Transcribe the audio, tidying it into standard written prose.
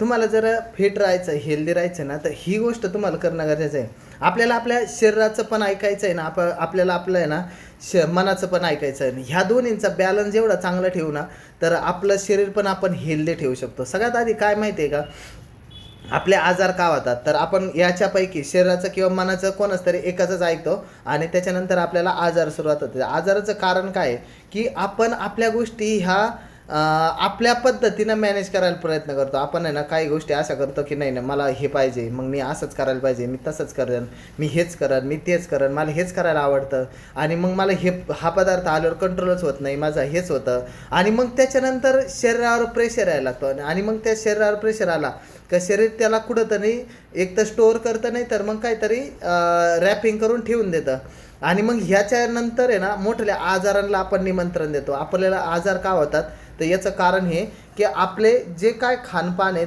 तुम्हाला जर फिट राहायचं, हेल्दी राहायचं ना, तर ही गोष्ट तुम्हाला करणं गरजेचं आहे. आपल्याला आपल्या शरीराचं पण ऐकायचं आहे ना, आपल्याला आपलं आहे ना मनाचं पण ऐकायचं आहे. ह्या दोन्हींचा बॅलन्स जेवढा चांगला ठेवू ना, तर आपलं शरीर पण आपण हेल्दी ठेवू शकतो. सगळ्यात आधी काय माहिती आहे का, आपले आजार का होतात, तर आपण याच्यापैकी शरीराचं किंवा मनाचं कोणच तरी एकाच ऐकतो आणि त्याच्यानंतर आपल्याला आजार सुरुवात होते. आजाराचं कारण काय आहे, की आपण आपल्या गोष्टी ह्या आपल्या पद्धतीनं मॅनेज करायला प्रयत्न करतो. आपण आहे ना काही गोष्टी अशा करतो, की नाही मला हे पाहिजे, मग मी असंच करायला पाहिजे, मी तसंच करेन, मी हेच करेन, मी तेच करेन, मला हेच करायला आवडतं आणि मग मला हा पदार्थ आल्यावर कंट्रोलच होत नाही, माझं हेच होतं. आणि मग त्याच्यानंतर शरीरावर प्रेशर यायला लागतो आणि मग त्या शरीरावर प्रेशर आला का शरीर त्याला कुठंतरी एक तर स्टोअर करतं, नाही तर मग काहीतरी रॅपिंग करून ठेवून देतं. आणि मग ह्याच्यानंतर आहे ना मोठ्या आजारांना आपण निमंत्रण देतो. आपल्याला आजार का होतात, तर याचं कारण हे की आपले जे काय खानपान आहे